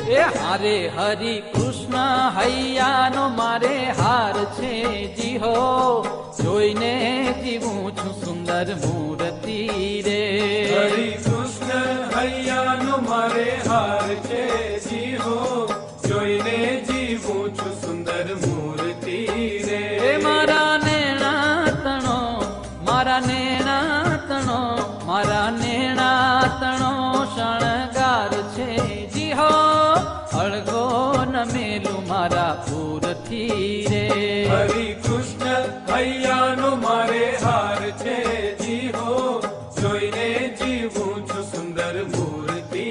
એ હારે હરિ કૃષ્ણ હૈયાનો મારે હાર છે જી હો, જોઈને જીવું છું સુંદર મૂર્તિ રે. હરિ કૃષ્ણ હૈયાનો મારે હાર છે જી હો, જોઈને જીવું છું સુંદર મૂર્તિ રે. એ મારા નેણા તણો, મારા નેણા તણો, મારા નેણા તણો શણગાર છે જી હો, અળગો ન મેલું મારા પૂરથી રે. હરિ કૃષ્ણ હૈયાનો મારે હાર છે જી હો, જોઈને જીવું છું સુંદર મૂર્તિ